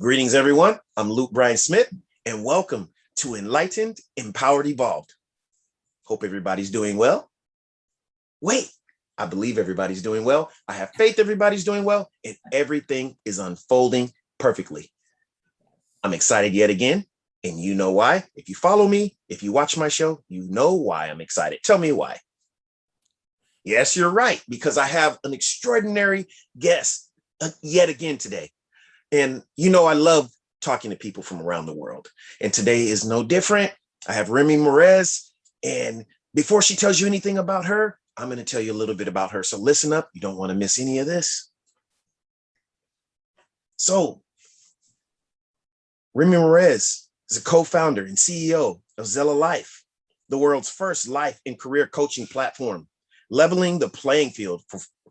Greetings, everyone. I'm Bryon Smith, and welcome to Enlightened, Empowered, Evolved. Hope everybody's doing well. Wait, I believe everybody's doing well. I have faith everybody's doing well, and everything is unfolding perfectly. I'm excited yet again, and you know why. If you follow me, if you watch my show, you know why I'm excited. Tell me why. Yes, you're right, because I have an extraordinary guest yet again today. And you know, I love talking to people from around the world. And today is no different. I have Remy Meraz. And before she tells you anything about her, I'm going to tell you a little bit about her. So listen up. You don't want to miss any of this. So Remy Meraz is a co-founder and CEO of Zella Life, the world's first life and career coaching platform, leveling the playing field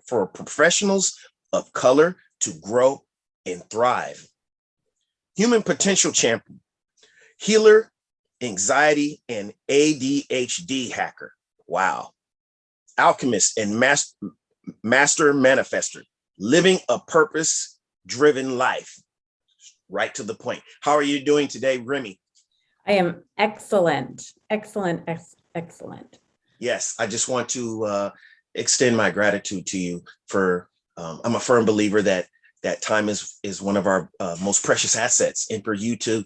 for professionals of color to grow and thrive. Human potential champion, healer, anxiety, and ADHD hacker. Wow. Alchemist and Master Manifester, living a purpose-driven life. Right to the point. How are you doing today, Remy? I am excellent. Excellent. Yes, I just want to extend my gratitude to you for, I'm a firm believer that time is one of our most precious assets. And for you to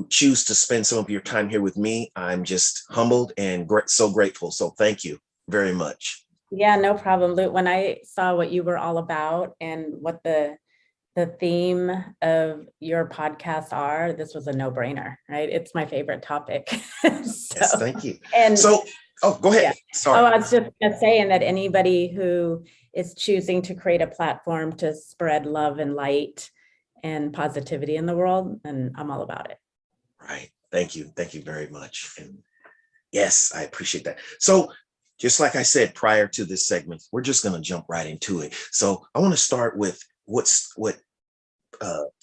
choose to spend some of your time here with me, I'm just humbled and so grateful. So thank you very much. Yeah, no problem, Luke. When I saw what you were all about and what the theme of your podcast are, this was a no-brainer, right? It's my favorite topic. Yes, thank you. And so, go ahead. Yeah. Sorry. I was just saying that anybody who is choosing to create a platform to spread love and light and positivity in the world, and I'm all about it. Right. Thank you. Thank you very much. And yes, I appreciate that. So just like I said prior to this segment, we're just going to jump right into it. So I want to start with what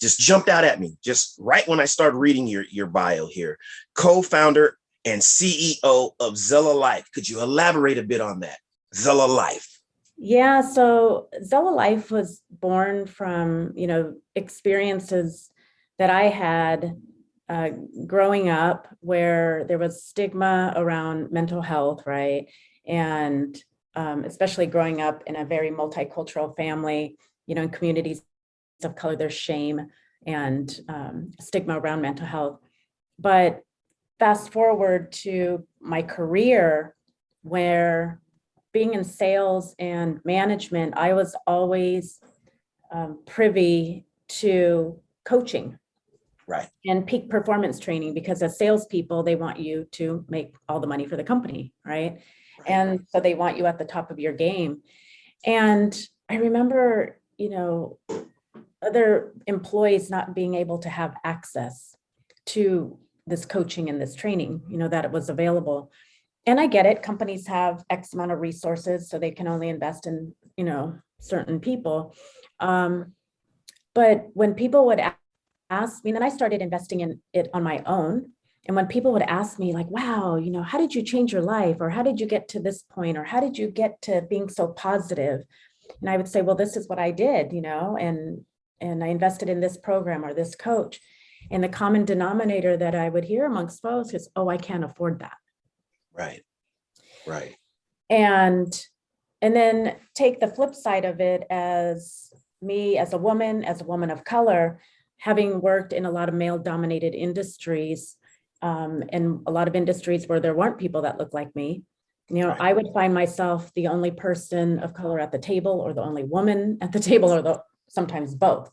just jumped out at me just right when I started reading your bio here. Co-founder and CEO of Zella Life. Could you elaborate a bit on that? Zella Life. Yeah, so Zella Life was born from, experiences that I had growing up where there was stigma around mental health, right? And especially growing up in a very multicultural family, in communities of color, there's shame and stigma around mental health. But fast forward to my career, where being in sales and management, I was always privy to coaching, right, and peak performance training, because as salespeople, they want you to make all the money for the company, right? And so they want you at the top of your game. And I remember, other employees not being able to have access to this coaching and this training, that it was available. And I get it. Companies have X amount of resources, so they can only invest in, certain people. But when people would ask me, then I started investing in it on my own. And when people would ask me like, wow, how did you change your life? Or how did you get to this point? Or how did you get to being so positive? And I would say, well, this is what I did, and I invested in this program or this coach. And the common denominator that I would hear amongst folks is, oh, I can't afford that. Right. And then take the flip side of it as me, as a woman of color, having worked in a lot of male-dominated industries, and a lot of industries where there weren't people that looked like me. Right. I would find myself the only person of color at the table, or the only woman at the table, or sometimes both.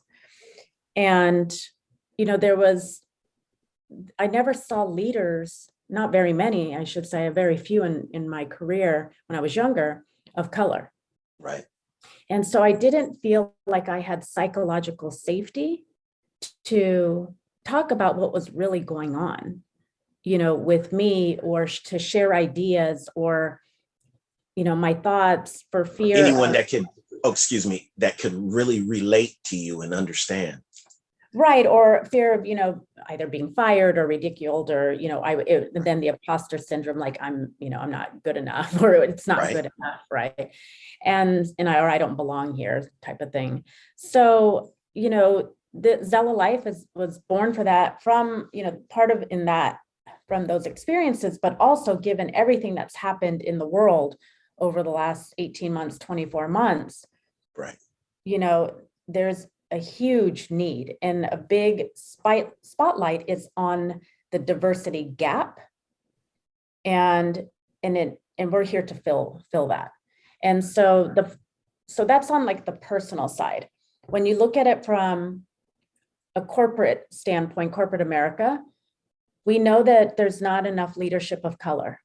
And, I never saw leaders, not very many, I should say, very few in my career when I was younger, of color. Right. And so I didn't feel like I had psychological safety to talk about what was really going on, with me, or to share ideas, or, my thoughts, for fear anyone that could really relate to you and understand. Right. Or fear of, either being fired or ridiculed, or, then the imposter syndrome, like I'm not good enough, or it's not good enough. Right. And I don't belong here, type of thing. So, the Zella Life was born for that from, part of in that from those experiences, but also given everything that's happened in the world over the last 18 months, 24 months, Right. There's a huge need, and a big spotlight is on the diversity gap. And we're here to fill that. And so that's on like the personal side. When you look at it from a corporate standpoint, corporate America, we know that there's not enough leadership of color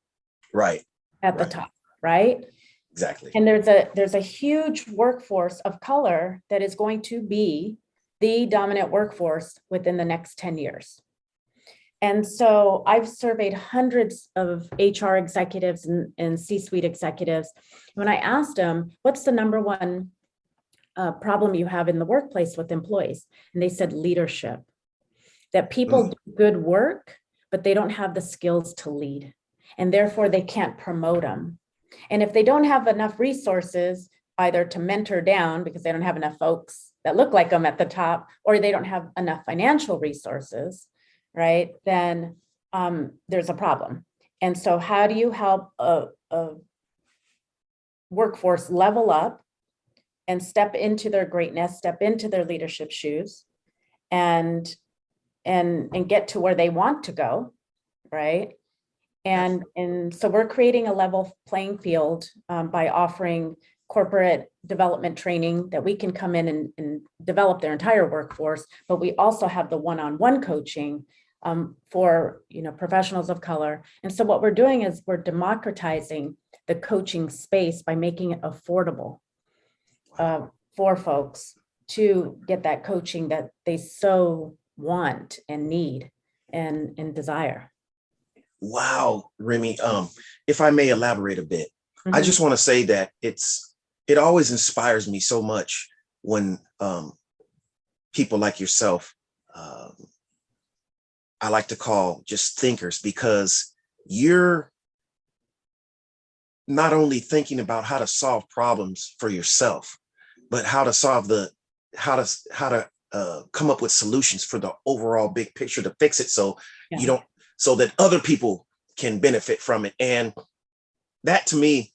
Right. at the top, right? Exactly. And there's a huge workforce of color that is going to be the dominant workforce within the next 10 years. And so I've surveyed hundreds of HR executives and C-suite executives. When I asked them, what's the number one problem you have in the workplace with employees? And they said leadership, that people do good work, but they don't have the skills to lead, and therefore they can't promote them. And if they don't have enough resources, either to mentor down because they don't have enough folks that look like them at the top, or they don't have enough financial resources, right, then there's a problem. And so how do you help a workforce level up and step into their greatness, step into their leadership shoes, and get to where they want to go, right? And so we're creating a level playing field by offering corporate development training that we can come in and develop their entire workforce, but we also have the one-on-one coaching for professionals of color. And so what we're doing is we're democratizing the coaching space by making it affordable for folks to get that coaching that they so want and need and desire. Wow, Remy. If I may elaborate a bit, I Mhm. just want to say that it always inspires me so much when people like yourself, I like to call just thinkers, because you're not only thinking about how to solve problems for yourself, but how to come up with solutions for the overall big picture to fix it, so so that other people can benefit from it. And that to me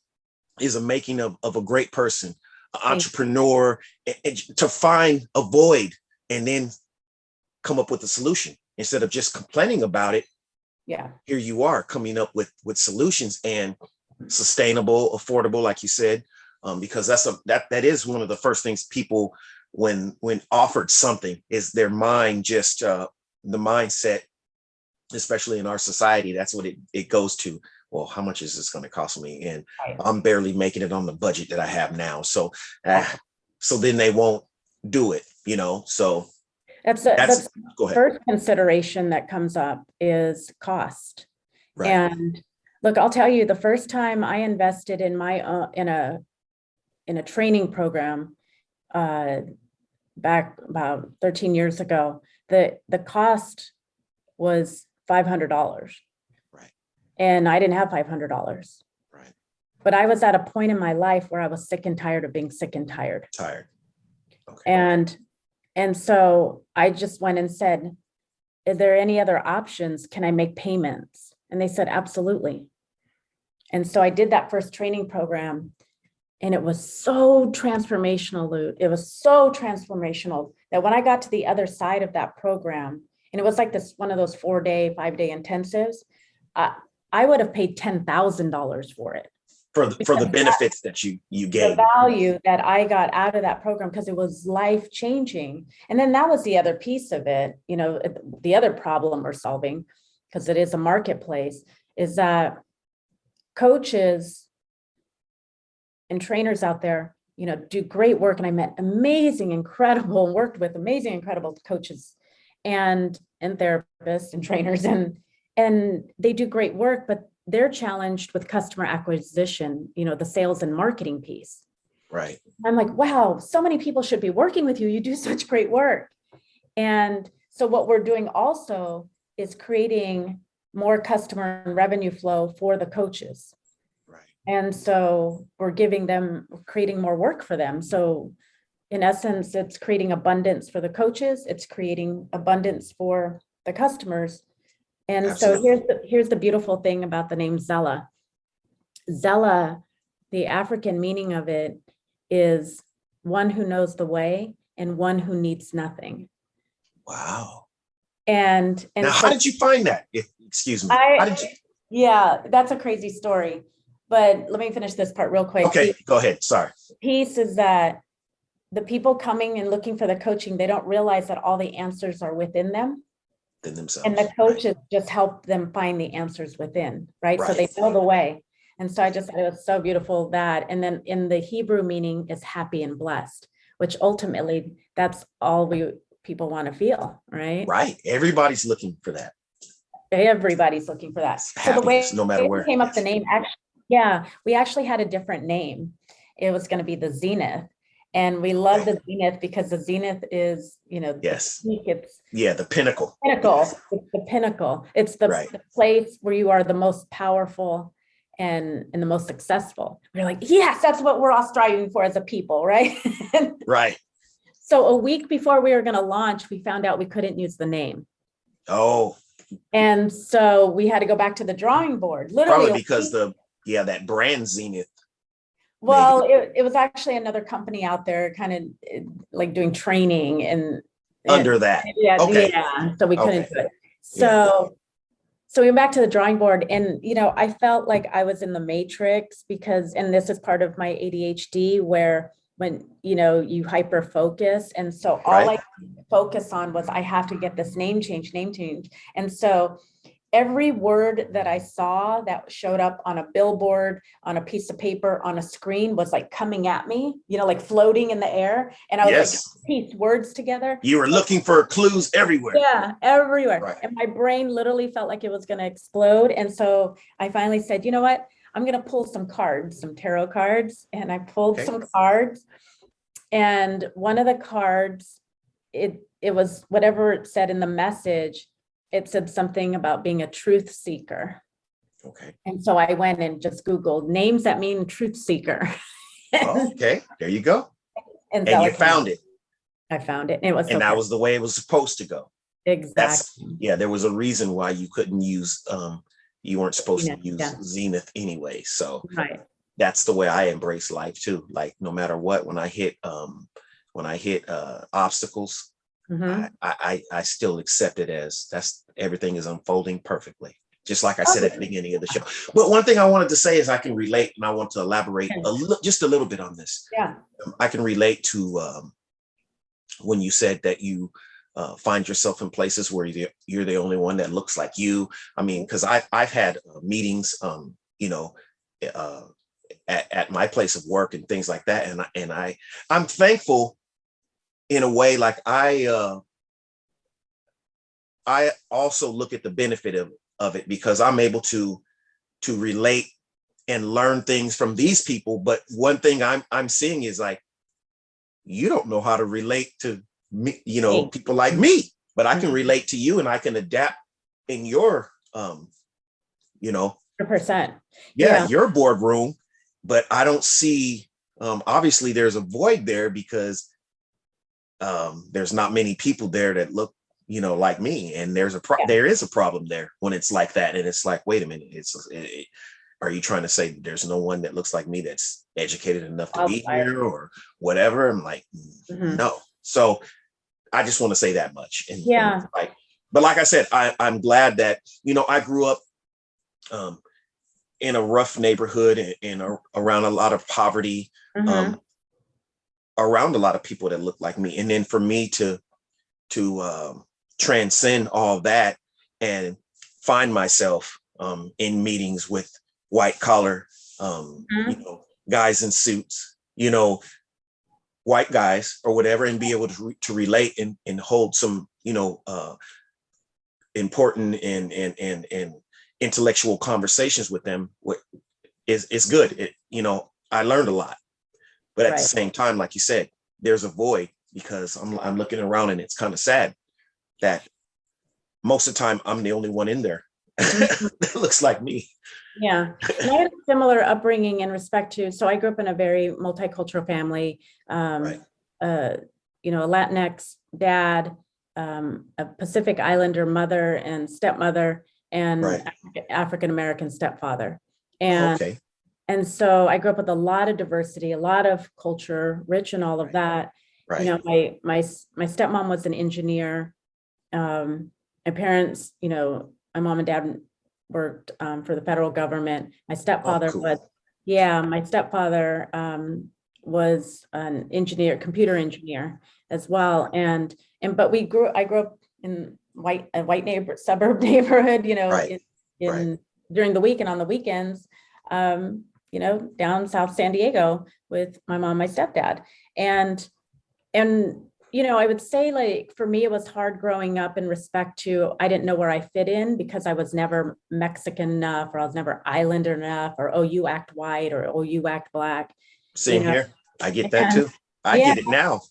is a making of a great person, an entrepreneur, and to find a void and then come up with a solution instead of just complaining about it. Yeah. Here you are coming up with solutions, and sustainable, affordable, like you said, because that is one of the first things people, when offered something, is their mind just the mindset, especially in our society, that's what it goes to. Well, how much is this going to cost me? And I'm barely making it on the budget that I have now. So then they won't do it, so that's go ahead. First consideration that comes up is cost. Right. And look, I'll tell you, the first time I invested in my in a training program back about 13 years ago, the cost was $500. Right. And I didn't have $500. Right. But I was at a point in my life where I was sick and tired of being sick and tired. Okay. And so I just went and said, are there any other options? Can I make payments? And they said, absolutely. And so I did that first training program, and it was so transformational, Lou. It was so transformational that when I got to the other side of that program, and it was like one of those 4-day, 5-day intensives, I would have paid $10,000 for it. For the benefits that you gained. The value that I got out of that program, because it was life changing. And then that was the other piece of it, the other problem we're solving, because it is a marketplace, is that coaches and trainers out there, do great work. And I met worked with amazing, incredible coaches and therapists and trainers, and they do great work, but they're challenged with customer acquisition, the sales and marketing piece. Right. I'm like, wow, so many people should be working with you. You do such great work. And so what we're doing also is creating more customer and revenue flow for the coaches. Right. And so we're creating more work for them. So in essence, it's creating abundance for the coaches. It's creating abundance for the customers. And Absolutely. so here's the beautiful thing about the name Zella. Zella, the African meaning of it is one who knows the way and one who needs nothing. Wow. And Now, so how did you find that? Excuse me. How did you? yeah, that's a crazy story. But let me finish this part real quick. Okay, go ahead. Sorry. The piece is that the people coming and looking for the coaching, they don't realize that all the answers are within them. Than themselves. And the coaches just help them find the answers within, right? So they know the way. And so I just thought it was so beautiful that, and then in the Hebrew meaning is happy and blessed, which ultimately that's all people want to feel, right? Right. Everybody's looking for that. Everybody's looking for that. So the way No matter where. it came up, the name, actually, we actually had a different name. It was going to be the Zenith. And we love the Zenith because the Zenith is, yes. the peak, it's the pinnacle. Pinnacle. Yes. It's the pinnacle. It's the place where you are the most powerful and the most successful. We're like, yes, that's what we're all striving for as a people, right? Right. So a week before we were going to launch, we found out we couldn't use the name. Oh. And so we had to go back to the drawing board. Literally, probably because that brand Zenith. Well, it was actually another company out there kind of like doing training and under that. Yeah. Okay. Yeah. So we couldn't do it. So we went back to the drawing board and, I felt like I was in the matrix because, and this is part of my ADHD where when, you hyper focus. And so all I could focus on was I have to get this name change. And so every word that I saw that showed up on a billboard, on a piece of paper, on a screen was like coming at me, like floating in the air. And I was like, piece words together. You were looking for clues everywhere. Yeah, everywhere. Right. And my brain literally felt like it was going to explode. And so I finally said, you know what? I'm going to pull some cards, some tarot cards. And I pulled some cards. And one of the cards, it was whatever it said in the message. It said something about being a truth seeker. Okay. And so I went and just Googled names that mean truth seeker. Okay. There you go. And you found it. I found it. And it was and that was the way it was supposed to go. Exactly. There was a reason why you couldn't use you weren't supposed to use Zenith anyway. So that's the way I embrace life too. Like no matter what, when I hit obstacles, I still accept it as everything is unfolding perfectly. Just like I said at the beginning of the show. But one thing I wanted to say is I can relate, and I want to elaborate just a little bit on this. Yeah. I can relate to when you said that you find yourself in places where you're the only one that looks like you. I mean, because I've had meetings, at my place of work and things like that, and I'm thankful in a way. Like I also look at the benefit of it because I'm able to relate and learn things from these people. But one thing I'm seeing is like, you don't know how to relate to me, people like me, but I can relate to you and I can adapt in your, 100%. Your boardroom, but I don't see, obviously there's a void there because there's not many people there that look, like me. And there is a problem there when it's like that. And it's like, wait a minute, are you trying to say there's no one that looks like me that's educated enough to be here or whatever? I'm like, no. So I just want to say that much. But like I said, I'm glad that, I grew up in a rough neighborhood and around a lot of poverty, around a lot of people that look like me. And then for me to transcend all that and find myself in meetings with white collar, guys in suits, white guys or whatever, and be able to relate and hold some, important and intellectual conversations with them is good. I learned a lot, but at the same time, like you said, there's a void because I'm looking around and it's kind of sad that most of the time I'm the only one in there that looks like me. Yeah. And I had a similar upbringing in respect to, so I grew up in a very multicultural family. a Latinx dad, a Pacific Islander mother and stepmother, and Right. African American stepfather. Oh, And okay. and so I grew up with a lot of diversity, a lot of culture, rich in all of that. Right. My stepmom was an engineer. My parents, my mom and dad worked for the federal government. My Oh, stepfather cool. my stepfather was an engineer, computer engineer as well. But I grew up in a white suburb neighborhood, Right. Right. in during the week and on the weekends, down South San Diego with my mom, my stepdad. And I would say, like, for me, it was hard growing up in respect to, I didn't know where I fit in because I was never Mexican enough, or I was never Islander enough, or, oh, you act white, or, oh, you act black, Same here. I get that and too. I yeah. get it now.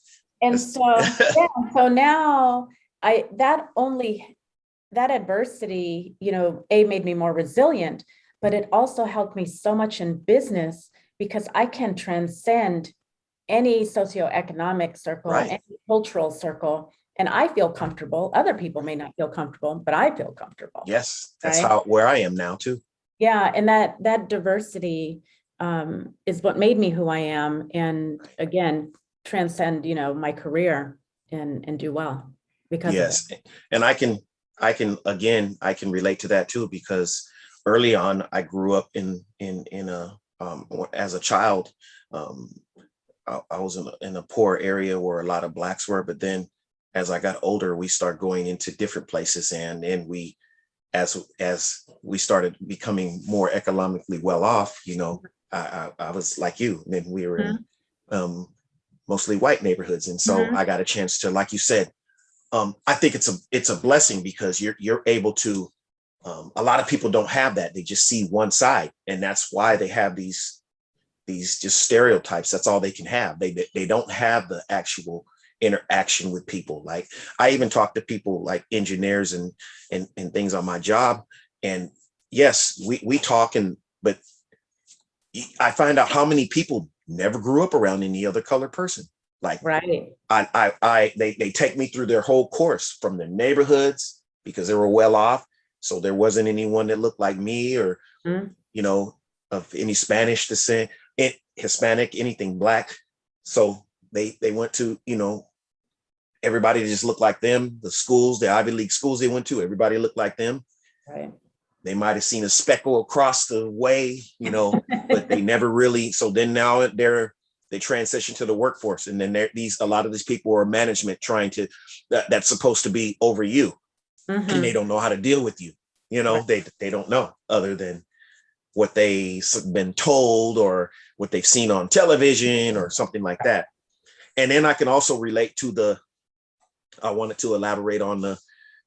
And so, yeah, so now that adversity, made me more resilient, but it also helped me so much in business because I can transcend any socioeconomic circle, Right. any cultural circle, and I feel comfortable. Other people may not feel comfortable, but I feel comfortable. Yes. That's Right? where I am now too. Yeah, and that diversity is what made me who I am, and again, transcend, my career and do well because of it. Yes. And I can relate to that too, because early on I grew up in a as a child. I was in a poor area where a lot of Blacks were, but then as I got older, we started going into different places, and then as we started becoming more economically well off, I was like you, and then we were in mostly white neighborhoods, and so I got a chance to, like you said, I think it's a blessing because you're able to. A lot of people don't have that; they just see one side, and that's why they have these just stereotypes. That's all they can have. They don't have the actual interaction with people. Like, I even talk to people like engineers and things on my job. And yes, we talk, but I find out how many people never grew up around any other colored person. Like, Right. They take me through their whole course from their neighborhoods because they were well off. So there wasn't anyone that looked like me or, of any Spanish descent, Hispanic, anything Black. So they went to, everybody just looked like them. The schools, the Ivy League schools they went to, everybody looked like them. Right. They might have seen a speckle across the way, but they never really. So then now they transition to the workforce, and then a lot of these people are management trying to that's supposed to be over you, and they don't know how to deal with you. Right. They don't know other than what they've been told or what they've seen on television or something like that. And then I can also relate to I wanted to elaborate on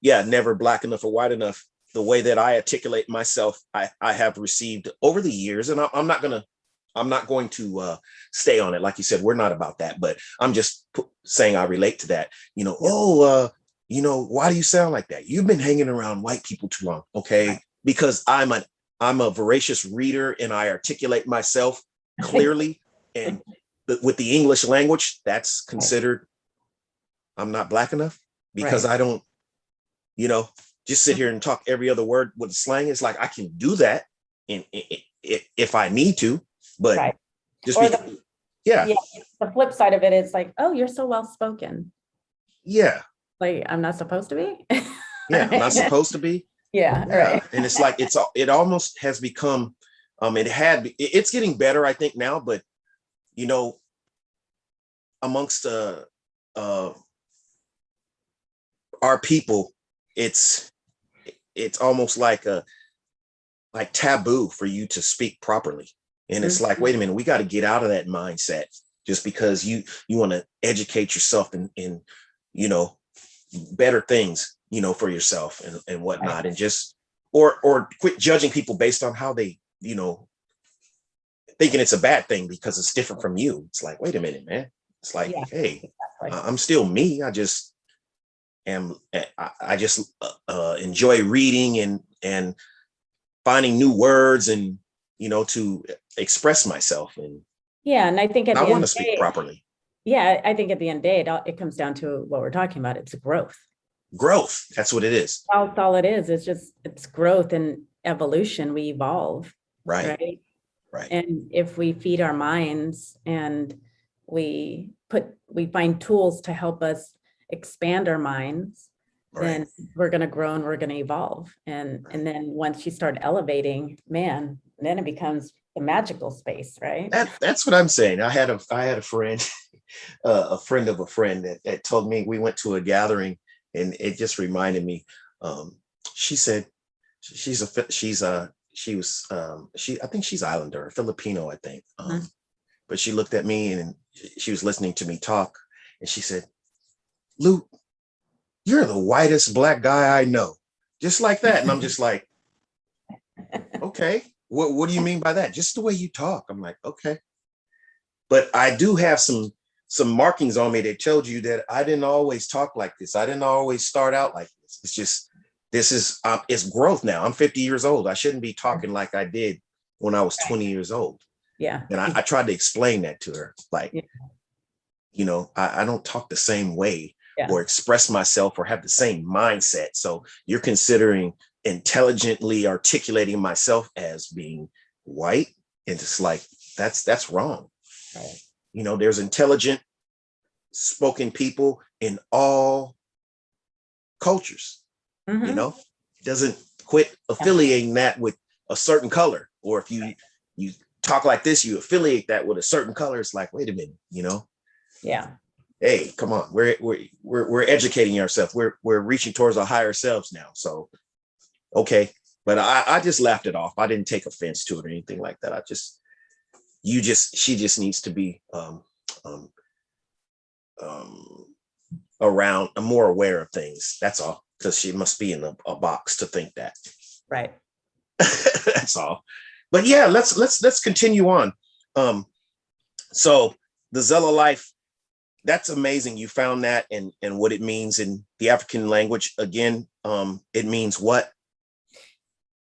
never Black enough or white enough. The way that I articulate myself, I have received over the years, and I'm not going to stay on it. Like you said, we're not about that, but I'm just saying I relate to that. Why do you sound like that? You've been hanging around white people too long. Okay. Right. Because I'm a voracious reader, and I articulate myself clearly. And with the English language, that's considered I'm not Black enough because I don't, just sit here and talk every other word with slang. It's like I can do that if I need to, but just the flip side of it is like, oh, you're so well spoken. Yeah. Like, I'm not supposed to be. Yeah, I'm not supposed to be. Yeah, right. And it's like it almost has become it's getting better, I think, now, but amongst our people, it's almost like taboo for you to speak properly. And it's like, wait a minute, we got to get out of that mindset just because you want to educate yourself in better things, for yourself and whatnot. And just, or quit judging people based on how they, thinking it's a bad thing because it's different from you. It's like, wait a minute, man. It's like, hey, exactly. I'm still me. I just enjoy reading and finding new words and, to express myself. And I think I want to speak properly. Yeah, I think at the end of the day, it comes down to what we're talking about. It's growth. Growth. That's what it is. That's all it is. It's growth and evolution. We evolve, Right. right? Right. And if we feed our minds and we find tools to help us expand our minds, Right. then we're going to grow and we're going to evolve. And then once you start elevating, man, then it becomes a magical space, right? That's what I'm saying. I had a friend, a friend of a friend that told me, we went to a gathering, and it just reminded me. She said she I think she's Islander, Filipino, I think. But she looked at me and she was listening to me talk, and she said, "Luke, you're the whitest Black guy I know," just like that. And I'm just like, okay, what do you mean by that? Just the way you talk. I'm like, okay. But I do have some markings on me that told you that I didn't always talk like this. I didn't always start out like this. It's just, it's growth now. I'm 50 years old. I shouldn't be talking like I did when I was 20 years old. Yeah. And I tried to explain that to her. Like, I don't talk the same way or express myself or have the same mindset. So you're considering intelligently articulating myself as being white. And it's like, that's wrong. Right. There's intelligent spoken people in all cultures. It doesn't quit affiliating that with a certain color, or if you talk like this, you affiliate that with a certain color. It's like, wait a minute, Yeah. Hey, come on, we're educating ourselves. We're reaching towards our higher selves now. So, okay, but I just laughed it off. I didn't take offense to it or anything like that. She just needs to be around, more aware of things. That's all, because she must be in a box to think that. Right. That's all. But yeah, let's continue on. So the Zella Life, that's amazing. You found that, and what it means in the African language. Again, it means what?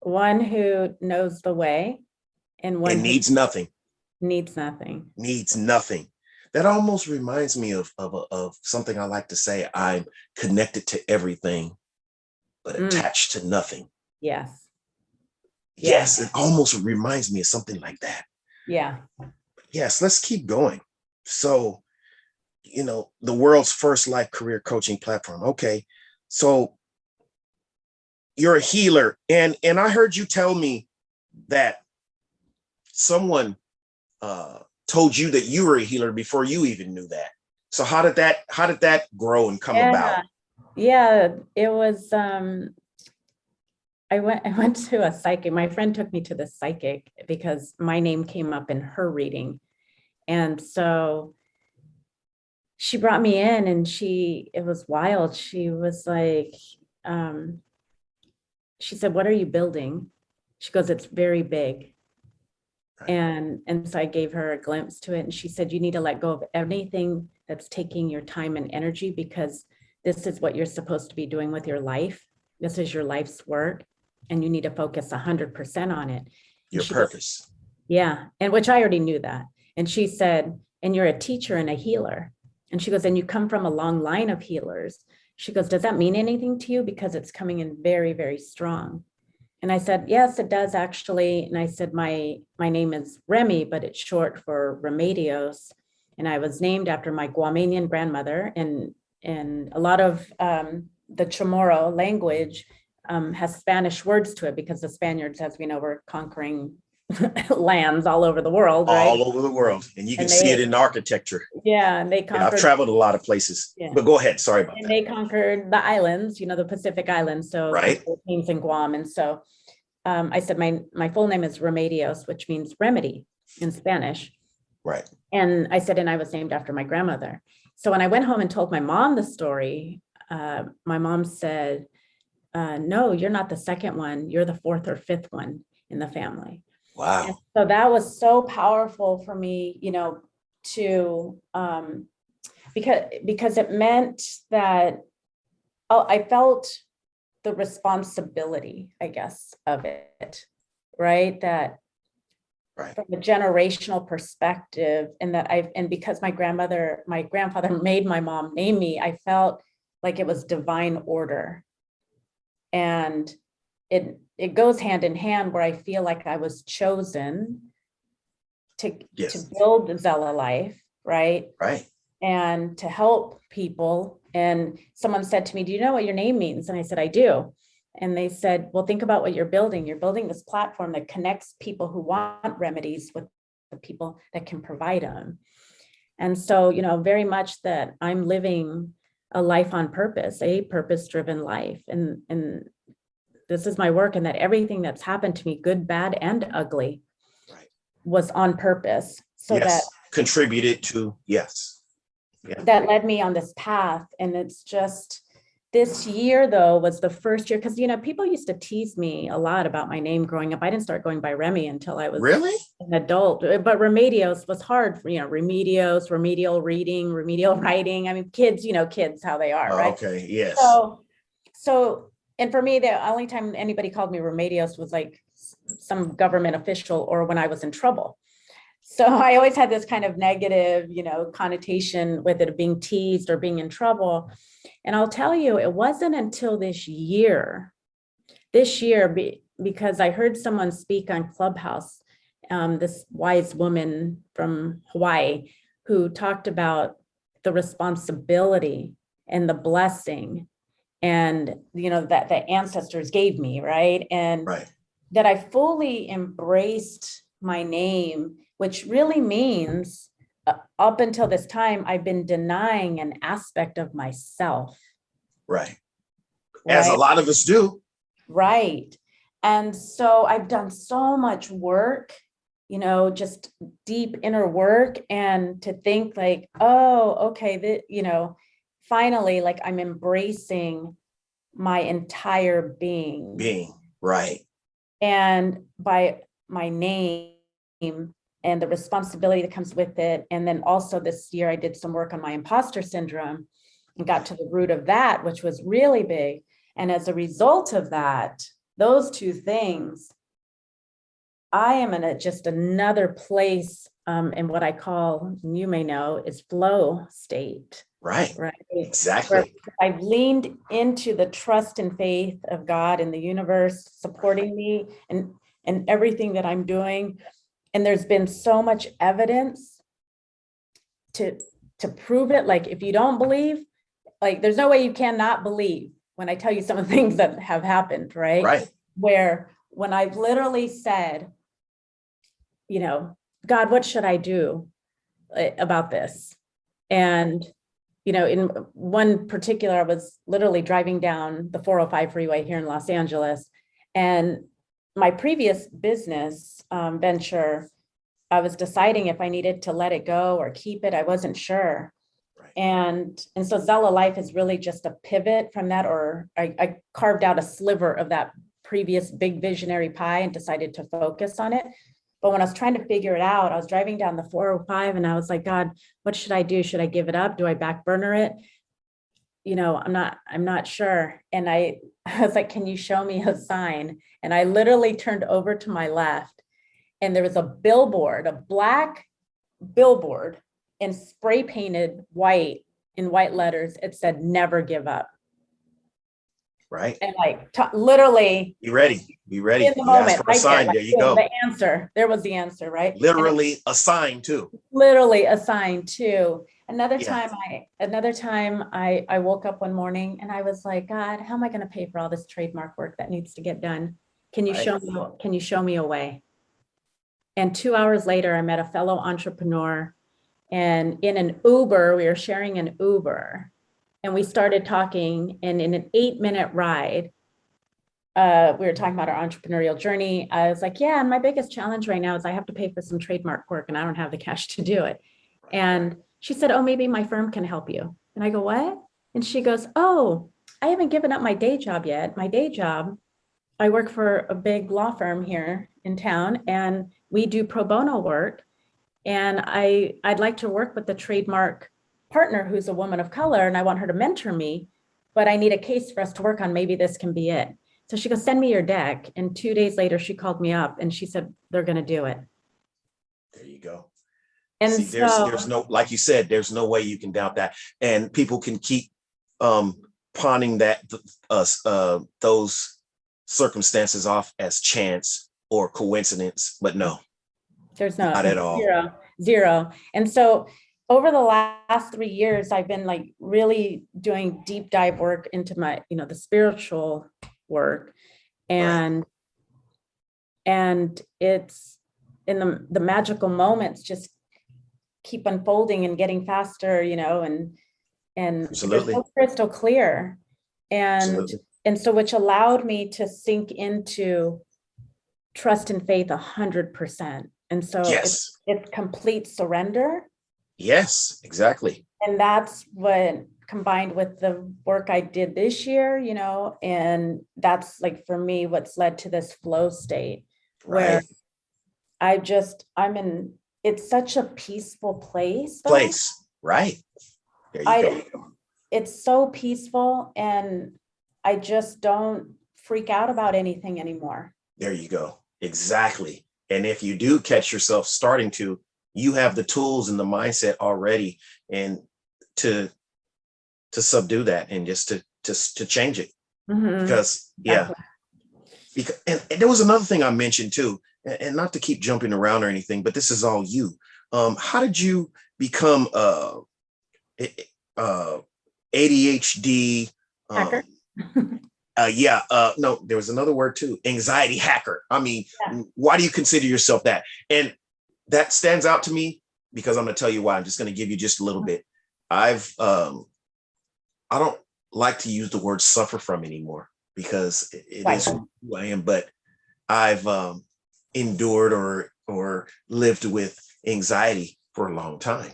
One who knows the way, and one who needs nothing. Needs nothing. Needs nothing. That almost reminds me of something I like to say. I'm connected to everything, but attached to nothing. Yes. Yes, it almost reminds me of something like that. Yeah. Yes, let's keep going. So, the world's first life career coaching platform. Okay, so you're a healer, and I heard you tell me that someone told you that you were a healer before you even knew that. So how did that grow and come about? Yeah, it was I went to a psychic. My friend took me to the psychic because my name came up in her reading. And so she brought me in, and it was wild. She was like, she said, "What are you building?" She goes, "It's very big." And so I gave her a glimpse to it, and she said, "You need to let go of anything that's taking your time and energy, because this is what you're supposed to be doing with your life. This is your life's work, and you need to focus 100% on it." Your purpose. Yeah. And which I already knew that. And she said, "And you're a teacher and a healer." And she goes, "And you come from a long line of healers." She goes, "Does that mean anything to you? Because it's coming in very, very strong." And I said, "Yes, it does, actually." And I said, my name is Remy, but it's short for Remedios. And I was named after my Guamanian grandmother. And a lot of the Chamorro language has Spanish words to it, because the Spaniards, as we know, were conquering lands all over the world, right? All over the world. And you can see it in architecture. Yeah, and they conquered. I've traveled a lot of places, but go ahead. Sorry about that. They conquered the islands, the Pacific Islands. So right. The Philippines and Guam. And so I said, my full name is Remedios, which means remedy in Spanish. Right. And I said, and I was named after my grandmother. So when I went home and told my mom the story, my mom said, "No, you're not the second one. You're the fourth or fifth one in the family." Wow. And so that was so powerful for me, to because it meant that I felt the responsibility, I guess, of it, right? That Right. from a generational perspective, and because my grandfather made my mom name me, I felt like it was divine order. And it goes hand in hand where I feel like I was chosen to build Zella Life, right? Right. And to help people. And someone said to me, do you know what your name means? And I said, I do. And they said, well, think about what you're building. You're building this platform that connects people who want remedies with the people that can provide them. And so, you know, very much that I'm living a life on purpose, a purpose-driven life. And this is my work, and that everything that's happened to me, good, bad, and ugly, right, was on purpose. So that contributed to, that led me on this path. And it's just, this year though was the first year, because, you know, people used to tease me a lot about my name growing up. I didn't start going by Remy until I was really an adult, but Remedios was hard for, you know, Remedios, remedial reading, remedial writing. I mean, kids, you know, kids, how they are, right? Okay, yes. So, and for me, the only time anybody called me Remedios was like some government official or when I was in trouble. So I always had this kind of negative, you know, connotation with it of being teased or being in trouble. And I'll tell you, it wasn't until this year, because I heard someone speak on Clubhouse, this wise woman from Hawaii, who talked about the responsibility and the blessing and, you know, that the ancestors gave me, right? And that I fully embraced my name, which really means up until this time, I've been denying an aspect of myself. Right. As a lot of us do. Right. And so I've done so much work, you know, just deep inner work, and to think like, oh, okay, that, you know, finally, like I'm embracing my entire being. Right. And by my name and the responsibility that comes with it. And then also this year, I did some work on my imposter syndrome and got to the root of that, which was really big. And as a result of that, those two things, I am in just another place in what I call, you may know, is flow state. Right. Exactly. Where I've leaned into the trust and faith of God and the universe supporting me and everything that I'm doing. And there's been so much evidence to prove it. Like, if you don't believe, like, there's no way you cannot believe when I tell you some of the things that have happened, right? Right. Where when I've literally said, you know, God, what should I do about this? And, you know, in one particular, I was literally driving down the 405 freeway here in Los Angeles, and my previous business venture, I was deciding if I needed to let it go or keep it. I wasn't sure. Right. And so Zella Life is really just a pivot from that, or I carved out a sliver of that previous big visionary pie and decided to focus on it. But when I was trying to figure it out, I was driving down the 405 and I was like, God, what should I do? Should I give it up? Do I back burner it? You know, I'm not sure. And I was like, can you show me a sign? And I literally turned over to my left, and there was a billboard, a black billboard, and spray painted white in white letters. It said, never give up. Right. And like literally be ready in the moment, right sign. There you go. The answer, there was the answer, right? Literally a sign too. Literally a sign too. Another time I woke up one morning and I was like, God, how am I going to pay for all this trademark work that needs to get done? Can you show me a way? And 2 hours later, I met a fellow entrepreneur, and in an Uber, we were sharing an Uber, and we started talking, and in an 8-minute ride, we were talking about our entrepreneurial journey. I was like, yeah, and my biggest challenge right now is I have to pay for some trademark work and I don't have the cash to do it. And she said, oh, maybe my firm can help you. And I go, what? And she goes, oh, I haven't given up my day job yet. My day job, I work for a big law firm here in town, and we do pro bono work. And I'd like to work with the trademark partner who's a woman of color, and I want her to mentor me, but I need a case for us to work on. Maybe this can be it. So she goes, send me your deck. And 2 days later, she called me up and she said, they're going to do it. There you go. And See, so there's no, like you said, there's no way you can doubt that. And people can keep pawning those circumstances off as chance or coincidence, but no, there's no not at all. zero. And so over the last 3 years, I've been like really doing deep dive work into my, the spiritual work. And it's in the magical moments just keep unfolding and getting faster, and they're Absolutely. so crystal clear. Absolutely. And so which allowed me to sink into trust and faith 100%. And so Yes. it's complete surrender. Yes, exactly. And that's what combined with the work I did this year, and that's like for me, what's led to this flow state where Right. it's such a peaceful place. Place. Right. There you go. It's so peaceful and I just don't freak out about anything anymore. There you go. Exactly. And if you do catch yourself starting to, you have the tools and the mindset already and to subdue that and just to change it. Mm-hmm. Because and there was another thing I mentioned too, and not to keep jumping around or anything, but this is all you. How did you become ADHD Hacker? No, there was another word too, anxiety hacker. I mean, why do you consider yourself that? And that stands out to me because I'm going to tell you why. I'm just going to give you just a little bit. I don't like to use the word suffer from anymore because it is who I am, but I've endured or lived with anxiety for a long time,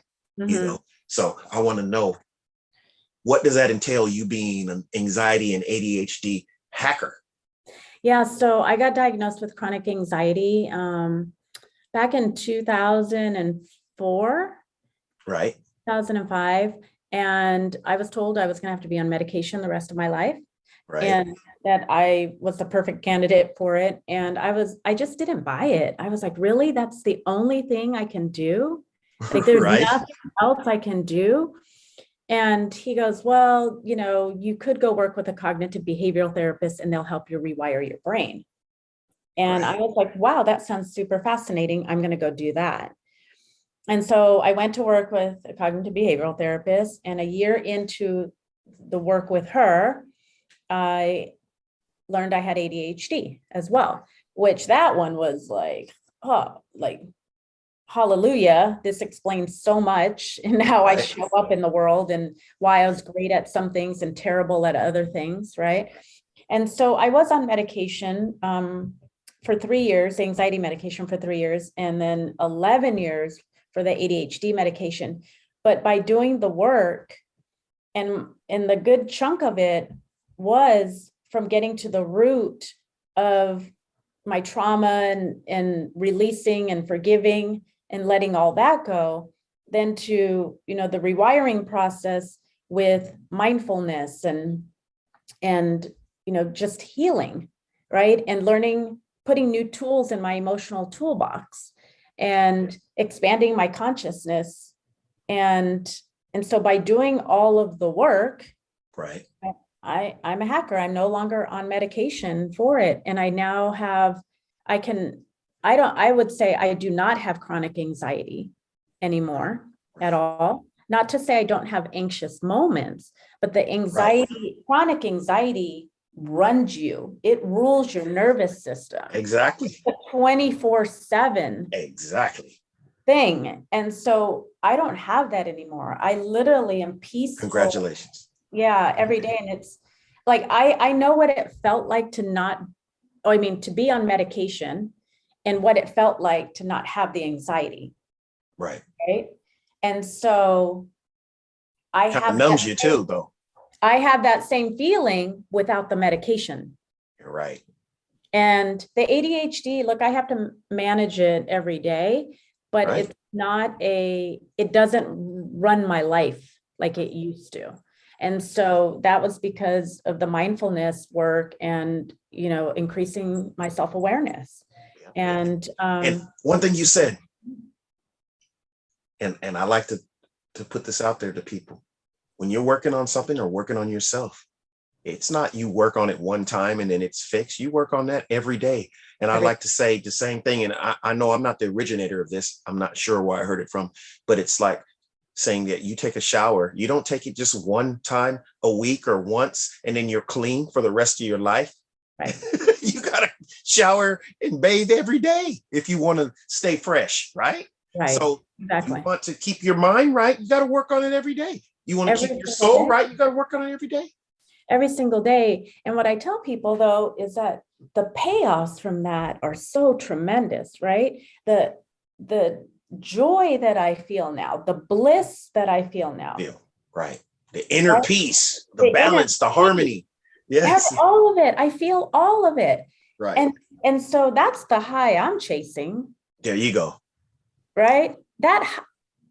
so I want to know, what does that entail, you being an anxiety and ADHD hacker? Yeah, so I got diagnosed with chronic anxiety back in 2004, right? 2005. And I was told I was going to have to be on medication the rest of my life. Right. And that I was the perfect candidate for it. And I just didn't buy it. I was like, really? That's the only thing I can do? Like there's nothing else I can do. And he goes, well, you could go work with a cognitive behavioral therapist and they'll help you rewire your brain. And I was like, wow, that sounds super fascinating. I'm going to go do that. And so I went to work with a cognitive behavioral therapist, and a year into the work with her, I learned I had ADHD as well, which that one was like, hallelujah, this explains so much in how I show up in the world and why I was great at some things and terrible at other things, right? And so I was on medication for 3 years, anxiety medication for 3 years, and then 11 years for the ADHD medication. But by doing the work, and the good chunk of it was from getting to the root of my trauma and releasing and forgiving and letting all that go, then to, the rewiring process with mindfulness and just healing, right? And learning, putting new tools in my emotional toolbox and expanding my consciousness. And so by doing all of the work, right, I'm a hacker. I'm no longer on medication for it. And I now have, I would say I do not have chronic anxiety anymore at all. Not to say I don't have anxious moments, but the anxiety, chronic anxiety runs you. It rules your nervous system. Exactly. It's a 24/7 thing. And so I don't have that anymore. I literally am peaceful. Congratulations. Yeah, every day. And it's like, I know what it felt like to be on medication and what it felt like to not have the anxiety. Right. And so I have numbs you too, though. I have that same feeling without the medication. You're right. And the ADHD, look, I have to manage it every day, but it's not it doesn't run my life like it used to. And so that was because of the mindfulness work and, increasing my self-awareness. And one thing you said, and I like to put this out there to people. When you're working on something or working on yourself, it's not you work on it one time and then it's fixed. You work on that every day. And I like to say the same thing. And I know I'm not the originator of this. I'm not sure where I heard it from, but it's like saying that you take a shower. You don't take it just one time a week or once, and then you're clean for the rest of your life. Right. You got to shower and bathe every day if you want to stay fresh, right? Right. So exactly. you want to keep your mind right, you got to work on it every day. You want to keep your soul right, you got to work on it every day. Every single day. And what I tell people, though, is that the payoffs from that are so tremendous, right? The joy that I feel now, the bliss that I feel now. Yeah, right. The inner peace, the balance, the harmony. Yes. All of it. I feel all of it. Right. And so that's the high I'm chasing. There you go. Right.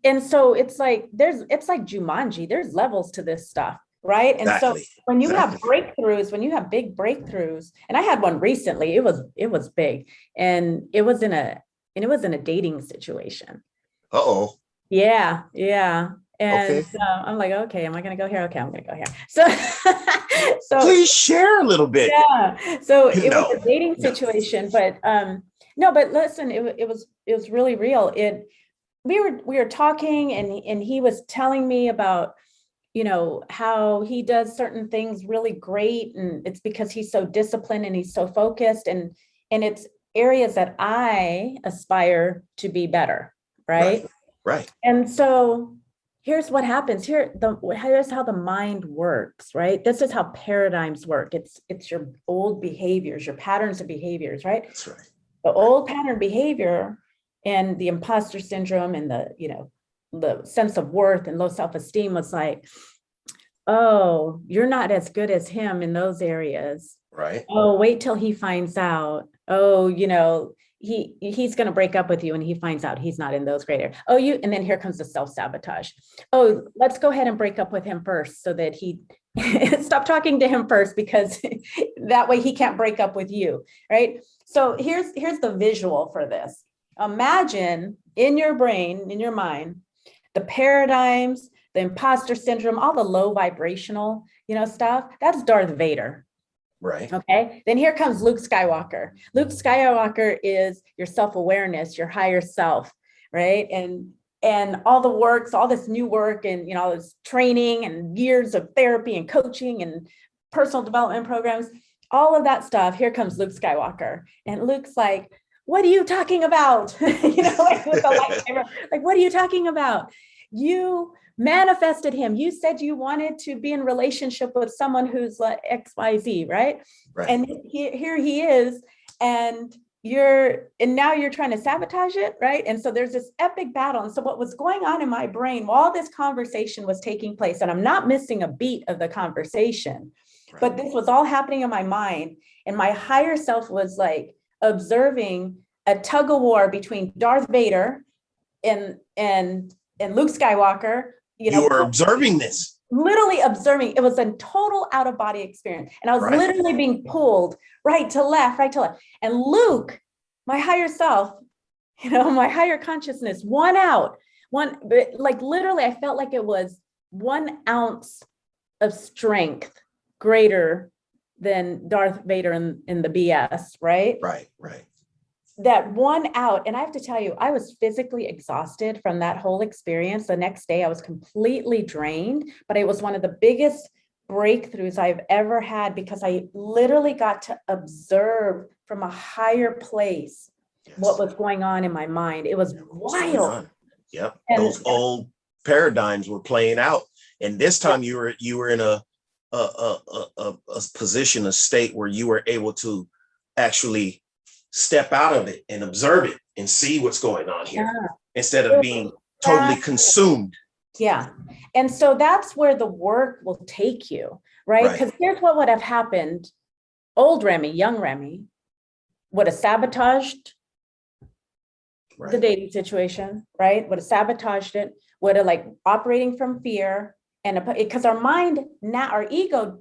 And so it's like Jumanji. There's levels to this stuff. Right. And exactly. So when you have breakthroughs, when you have big breakthroughs, and I had one recently, it was big, and it was in a dating situation. Uh-oh. Yeah. Yeah. And okay. I'm like, okay, am I going to go here? Okay, I'm going to go here. So please share a little bit. Yeah. So it was a dating situation, but no, but listen, it was really real. We were talking, and he was telling me about, how he does certain things really great, and it's because he's so disciplined and he's so focused, and it's areas that I aspire to be better, right? Right. And so here's what happens. Here's how the mind works, right? This is how paradigms work. It's your old behaviors, your patterns of behaviors, right? That's right. The old pattern behavior and the imposter syndrome and the sense of worth and low self-esteem was like, oh, you're not as good as him in those areas. Right. Oh, wait till he finds out. Oh, he's going to break up with you and he finds out he's not in those great areas. Oh, and then here comes the self-sabotage. Oh, let's go ahead and break up with him first so that he stop talking to him first, because that way he can't break up with you. Right. So here's the visual for this. Imagine in your brain, in your mind, the paradigms, the imposter syndrome, all the low vibrational, stuff. That's Darth Vader. Right. Okay. Then here comes Luke Skywalker. Luke Skywalker is your self-awareness, your higher self, right? And all the works, all this new work, and all this training and years of therapy and coaching and personal development programs, all of that stuff. Here comes Luke Skywalker, and Luke's like, "What are you talking about?" Like with the lightsaber, like, "What are you talking about? You manifested him. You said you wanted to be in relationship with someone who's like XYZ, right? And here he is, and now you're trying to sabotage it, right? And so there's this epic battle. And so what was going on in my brain while this conversation was taking place, and I'm not missing a beat of the conversation, but this was all happening in my mind, and my higher self was like observing a tug of war between Darth Vader and Luke Skywalker. You were observing this. Literally observing. It was a total out of body experience. And I was literally being pulled right to left. And Luke, my higher self, my higher consciousness, like literally, I felt like it was 1 ounce of strength greater than Darth Vader in the BS, right? Right. That 1 out. And I have to tell you, I was physically exhausted from that whole experience. The next day I was completely drained, but it was one of the biggest breakthroughs I've ever had, because I literally got to observe from a higher place what was going on in my mind. It was wild. Yep. Those old paradigms were playing out. And this time you were in a position, a state where you were able to actually step out of it and observe it and see what's going on here, instead of being totally consumed. Yeah. And so that's where the work will take you, right? Because here's what would have happened. Old Remy, young Remy, would have sabotaged the dating situation, right? Would have sabotaged it, would have like operating from fear. And because our mind, now our ego,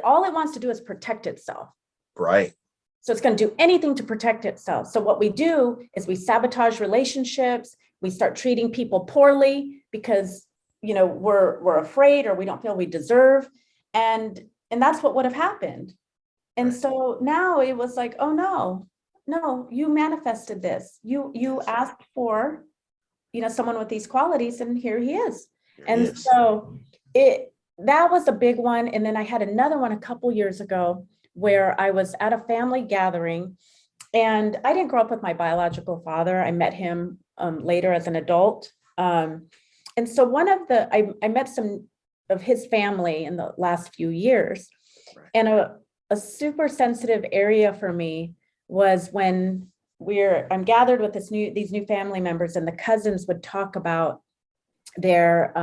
all it wants to do is protect itself. Right. So it's going to do anything to protect itself. So what we do is we sabotage relationships. We start treating people poorly because, we're afraid or we don't feel we deserve. And that's what would have happened. And Right. so now it was like, oh no, you manifested this. You asked for, someone with these qualities, and here he is. And so that was a big one. And then I had another one a couple years ago where I was at a family gathering, and I didn't grow up with my biological father. I met him later as an adult. And so I met some of his family in the last few years. Right. And a super sensitive area for me was when I'm gathered with these new family members, and the cousins would talk about their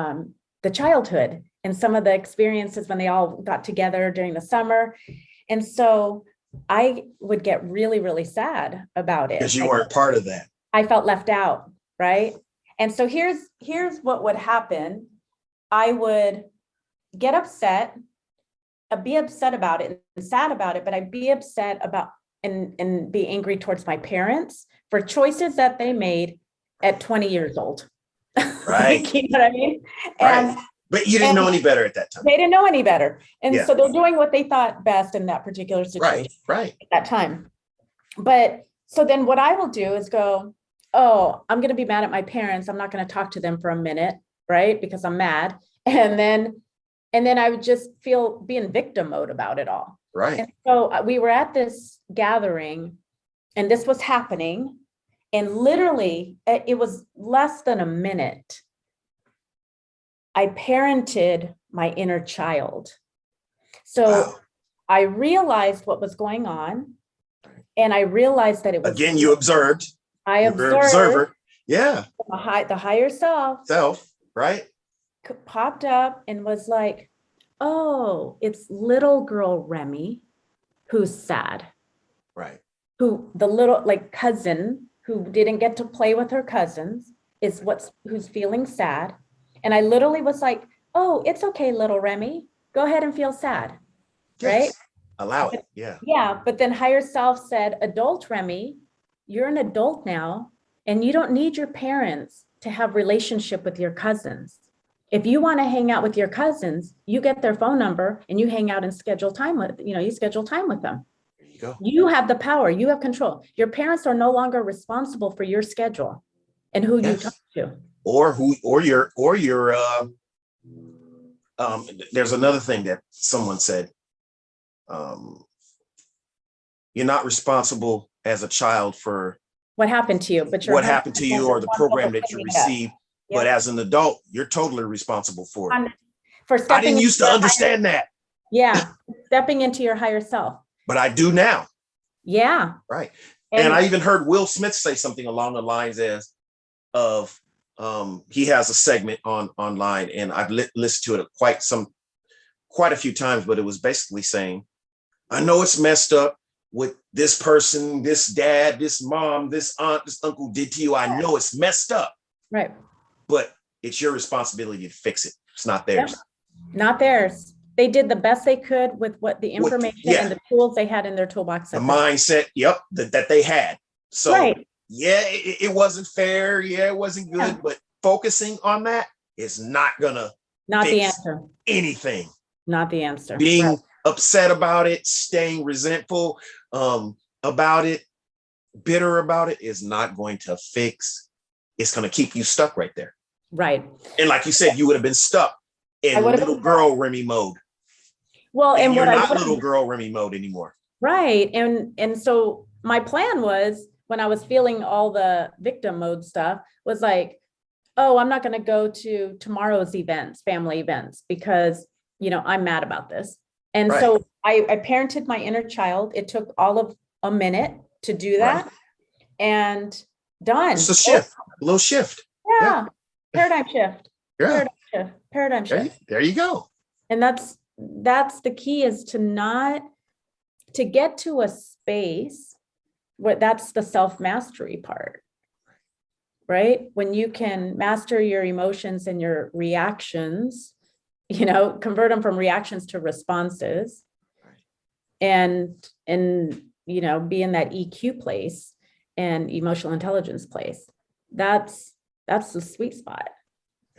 the childhood and some of the experiences when they all got together during the summer. And so I would get really, really sad about it. Because you weren't part of that. I felt left out, right? And so here's what would happen. I would get upset, be upset about it and sad about it, but I'd be upset about and be angry towards my parents for choices that they made at 20 years old. Right. You know what I mean? Right. But you didn't know any better at that time. They didn't know any better. And so they're doing what they thought best in that particular situation right. at that time. But so then what I will do is go, oh, I'm going to be mad at my parents. I'm not going to talk to them for a minute, right? Because I'm mad. And then I would just be in victim mode about it all. Right. And so we were at this gathering, and this was happening. And literally, it was less than a minute. I parented my inner child. So I realized what was going on. And I realized that it was. Again, you observed. I observed. Observer. Yeah. The higher self. Right. Popped up and was like, oh, it's little girl Remy who's sad. Right. Who the little cousin who didn't get to play with her cousins is who's feeling sad. And I literally was like, oh, it's okay, little Remy. Go ahead and feel sad. Yes. Right? Allow it. Yeah. Yeah. But then higher self said, adult Remy, you're an adult now, and you don't need your parents to have relationship with your cousins. If you want to hang out with your cousins, you get their phone number and you hang out and schedule time with them. There you go. You have the power. You have control. Your parents are no longer responsible for your schedule and who you talk to. There's another thing that someone said. You're not responsible as a child for what happened to you, but what happened to you or the program that you received. Yep. But as an adult, you're totally responsible for it. I didn't used to understand that. Yeah. Stepping into your higher self. But I do now. Yeah. Right. And I even heard Will Smith say something along the lines of he has a segment online, and I've listened to it quite a few times, but it was basically saying, I know it's messed up what this person, this dad, this mom, this aunt, this uncle did to you. I know it's messed up. Right. But it's your responsibility to fix it. It's not theirs. Yep. Not theirs. They did the best they could with what the information and the tools they had in their toolbox. The mindset, that they had. So it wasn't fair. Yeah, it wasn't good. But focusing on that is not gonna fix the answer. Anything. Not the answer. Being upset about it, staying resentful about it, bitter about it is not going to fix. It's going to keep you stuck right there. Right. And like you said, you would have been stuck in little girl Remy mode. Well, and you're not little girl Remy mode anymore. Right. And so my plan was, when I was feeling all the victim mode stuff, was like, oh, I'm not going to go to tomorrow's family events, because, I'm mad about this. And so I parented my inner child. It took all of a minute to do that. Right. And done. It's a little shift. Yeah. Paradigm shift. Yeah. Paradigm shift. There you go. And that's the key, is to get to a space where that's the self-mastery part, right? When you can master your emotions and your reactions, convert them from reactions to responses, and be in that EQ place and emotional intelligence place. That's That's the sweet spot.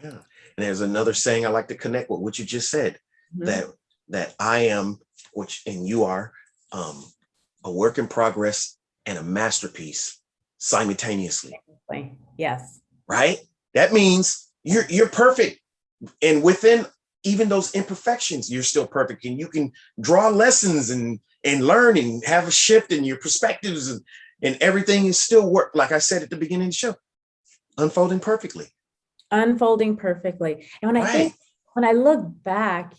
Yeah. And there's another saying I like to connect with what you just said, that I am, and you are, a work in progress and a masterpiece simultaneously. Yes. Right? That means you're perfect. And within even those imperfections, you're still perfect. And you can draw lessons and learn and have a shift in your perspectives, and everything is still work. Like I said at the beginning of the show, unfolding perfectly. Unfolding perfectly. And when I look back,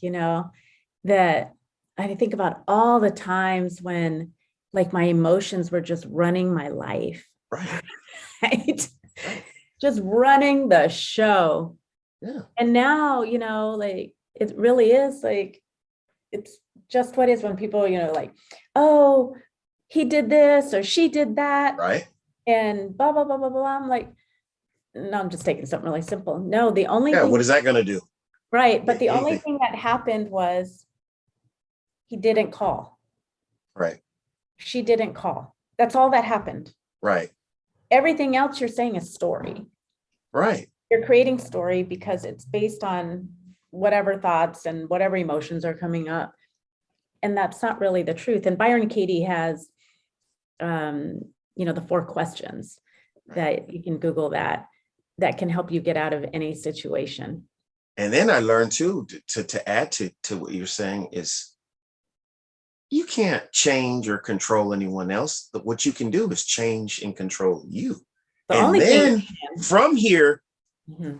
that I think about all the times when like my emotions were just running my life. Right. Right. Just running the show. Yeah. And now, like it really is like, it's just what is when people, like, oh, he did this or she did that. Right. And blah, blah, blah, blah, blah. I'm like, no, I'm just taking something really simple. No, the only thing. What is that going to do? Right. But the only thing that happened was he didn't call. Right. She didn't call. That's all that happened. Right. Everything else you're saying is story. Right. You're creating story because it's based on whatever thoughts and whatever emotions are coming up. And that's not really the truth. And Byron Katie has, the 4 questions that you can Google that can help you get out of any situation. And then I learned too, to add to what you're saying is, you can't change or control anyone else. But what you can do is change and control you. And then from here,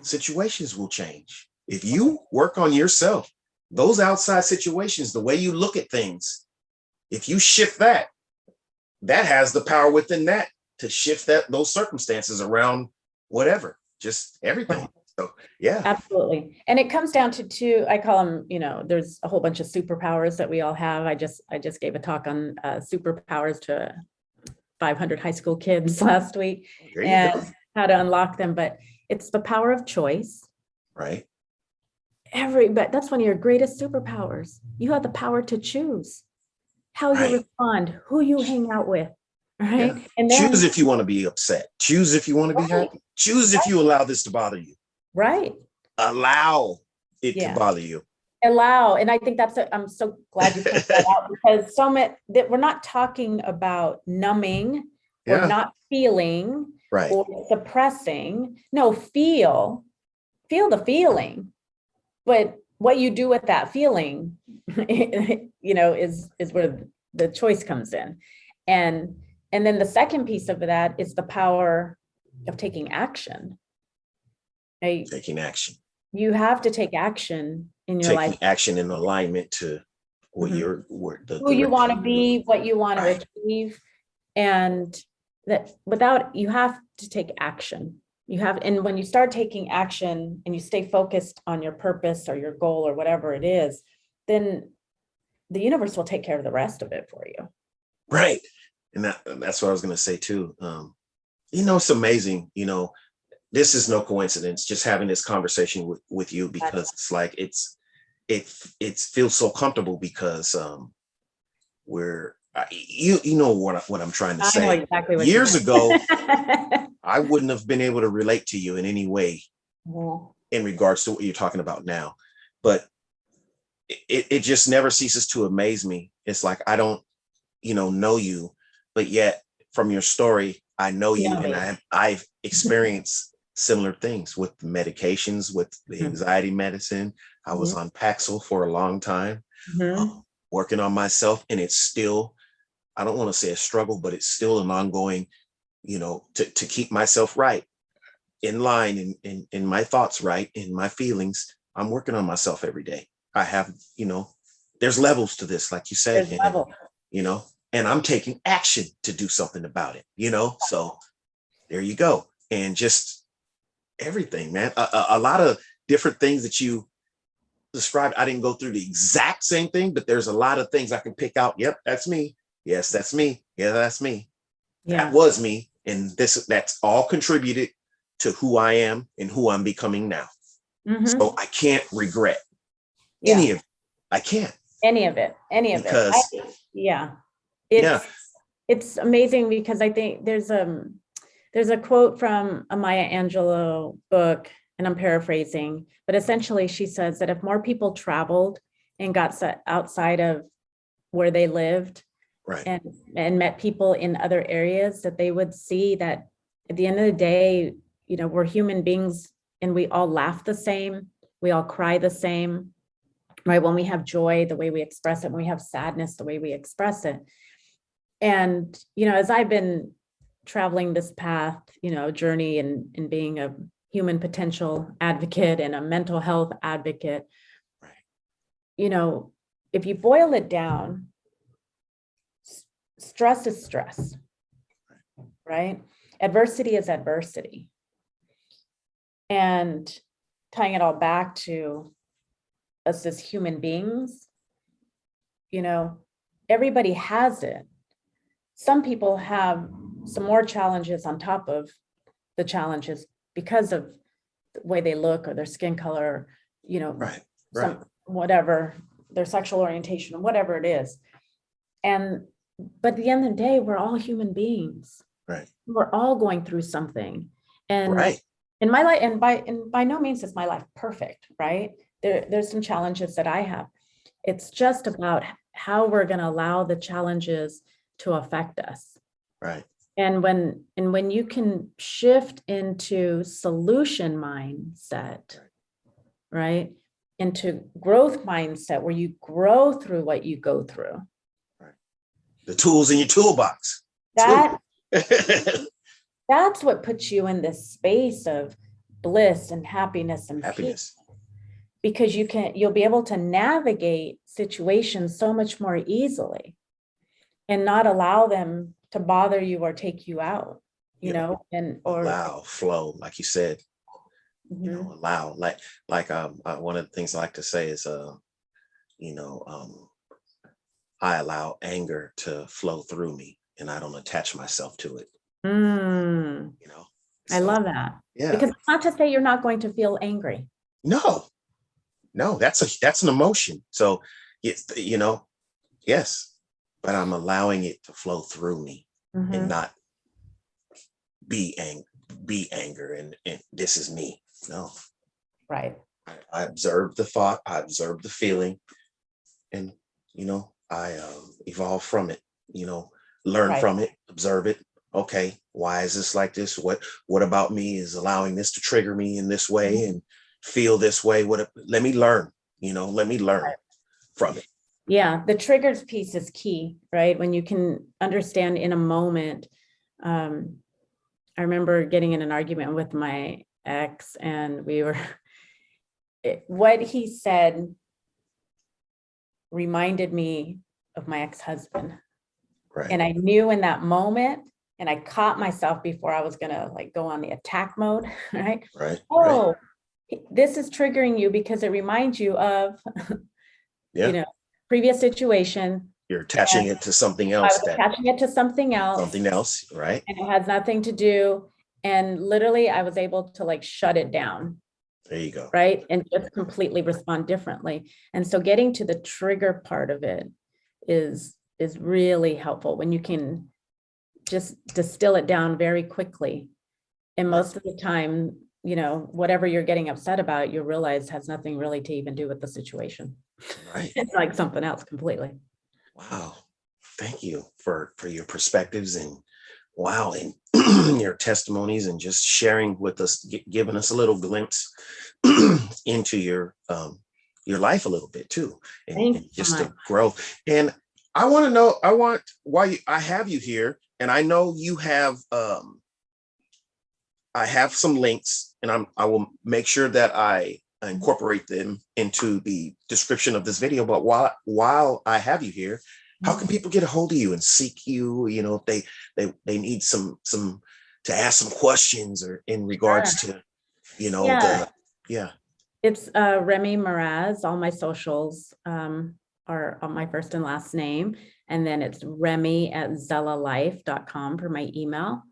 situations will change. If you work on yourself, those outside situations, the way you look at things, if you shift that has the power within that to shift those circumstances around whatever, just everything. So, yeah. Absolutely. And it comes down to 2, I call them, there's a whole bunch of superpowers that we all have. I just gave a talk on superpowers to 500 high school kids last week and how to unlock them. But it's the power of choice. Right. But that's one of your greatest superpowers. You have the power to choose how you respond, who you hang out with. Right. Yeah. And then choose if you want to be upset. Choose if you want to be happy. Choose if you allow this to bother you. Right. Allow it to bother you. Allow. And I think I'm so glad you pointed that out, because that we're not talking about numbing or not feeling or suppressing. No, feel the feeling. But what you do with that feeling, is where the choice comes in. And then the second piece of that is the power of taking action. Right? Taking action. You have to take action in your life. Taking action in alignment to what who you want to be, what you want to achieve. And you have to take action. And when you start taking action and you stay focused on your purpose or your goal or whatever it is, then the universe will take care of the rest of it for you. Right. And that's what I was going to say too. It's amazing, this is no coincidence, just having this conversation with you, because it's like, it feels so comfortable, because we're, you know what I'm trying to say. I know exactly what years ago, I wouldn't have been able to relate to you in any way in regards to what you're talking about now. But it just never ceases to amaze me. It's like, I don't, know you, but yet from your story, I know you, and I've experienced similar things with the medications, with the anxiety medicine. I was on Paxil for a long time, working on myself, and it's still, I don't want to say a struggle, but it's still an ongoing, to keep myself right, in line, in my thoughts right, in my feelings. I'm working on myself every day. I have, there's levels to this, like you said, and I'm taking action to do something about it, so there you go. And just everything, man, a lot of different things that you described. I didn't go through the exact same thing, but there's a lot of things I can pick out. Yep, that's me. Yes, that's me. Yeah, that's me. That was me. And that's all contributed to who I am and who I'm becoming now. So I can't regret any of it. I can't. Any of it. It's amazing, because I think there's there's a quote from a Maya Angelou book, and I'm paraphrasing, but essentially she says that if more people traveled and got outside of where they lived, Right. and met people in other areas, that they would see that at the end of the day, we're human beings and we all laugh the same, we all cry the same, right? When we have joy, the way we express it, when we have sadness, the way we express it. And, as I've been traveling this path, journey and being a human potential advocate and a mental health advocate, right. If you boil it down, stress is stress, right? Adversity is adversity. And tying it all back to us as human beings, everybody has it. Some people have some more challenges on top of the challenges because of the way they look or their skin color, Right. whatever, their sexual orientation, whatever it is. But at the end of the day, we're all human beings. Right. We're all going through something. And right. in my life, and by no means is my life perfect, right? There's some challenges that I have. It's just about how we're going to allow the challenges to affect us. Right. And when you can shift into solution mindset, right? Into growth mindset where you grow through what you go through. Right. The tools in your toolbox. That's what puts you in this space of bliss and happiness and peace. Because you'll be able to navigate situations so much more easily and not allow them to bother you or take you out, or allow flow, like you said, mm-hmm. Allow, like one of the things I like to say is, I allow anger to flow through me and I don't attach myself to it. I love that. Yeah. Because it's not to say you're not going to feel angry. No, that's an emotion. So it's, yes, but I'm allowing it to flow through me and not be anger and this is me. No. Right. I observe the thought, I observe the feeling, and I evolve from it, learn from it, observe it. Okay, why is this like this? What about me is allowing this to trigger me in this way and feel this way? Let me learn, from it. Yeah, the triggers piece is key, right? When you can understand in a moment. I remember getting in an argument with my ex, and what he said reminded me of my ex-husband. Right. And I knew in that moment, and I caught myself before I was gonna go on the attack mode, right? Right. Oh, this is triggering you because it reminds you of, previous situation. You're attaching it to something else. Attaching it to something else. Something else, right? And it has nothing to do. And literally, I was able to shut it down. There you go. Right. And just completely respond differently. And so getting to the trigger part of it is really helpful when you can just distill it down very quickly. And most of the time, whatever you're getting upset about, you realize has nothing really to even do with the situation. Right. It's like something else completely. Wow. Thank you for your perspectives and and your testimonies and just sharing with us, giving us a little glimpse into your life a little bit too, and just to grow. And I want to know, why I have you here, and I know you have I have some links, and I will make sure that I incorporate them into the description of this video. But while I have you here, how can people get a hold of you and seek you? If they need some to ask some questions or in regards to, It's Remy Meraz. All my socials are on my first and last name. And then it's Remy@ZellaLife.com for my email.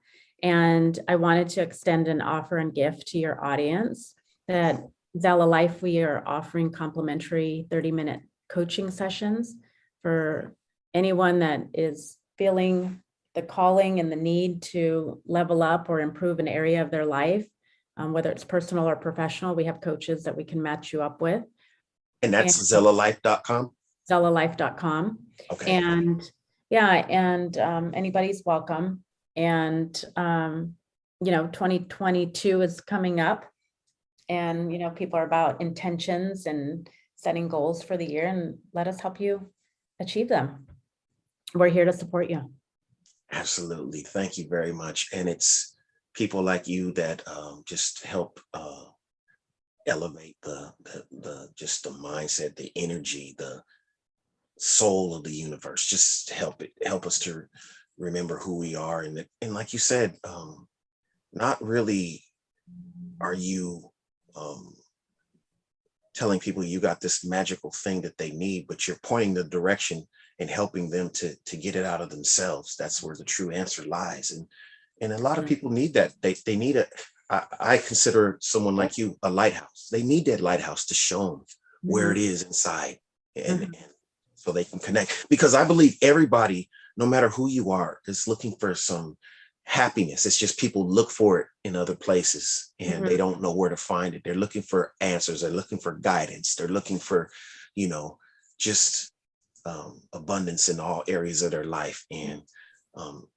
And I wanted to extend an offer and gift to your audience that Zella Life, we are offering complimentary 30-minute coaching sessions for anyone that is feeling the calling and the need to level up or improve an area of their life, whether it's personal or professional, we have coaches that we can match you up with. And that's ZellaLife.com. ZellaLife.com. Okay. And anybody's welcome. And, 2022 is coming up, and, people are about intentions and setting goals for the year, and let us help you achieve them. We're here to support you. Absolutely. Thank you very much. And it's people like you that just help elevate the just the mindset, the energy, the soul of the universe. Just help us to remember who we are. And like you said, not really are you telling people you got this magical thing that they need, but you're pointing the direction and helping them to get it out of themselves. That's where the true answer lies. And a lot of people need that. They need I consider someone like you a lighthouse. They need that lighthouse to show them where it is inside, and so they can connect. Because I believe everybody, no matter who you are, is looking for some happiness. It's just people look for it in other places and they don't know where to find it. They're looking for answers. They're looking for guidance. They're looking for, just abundance in all areas of their life. And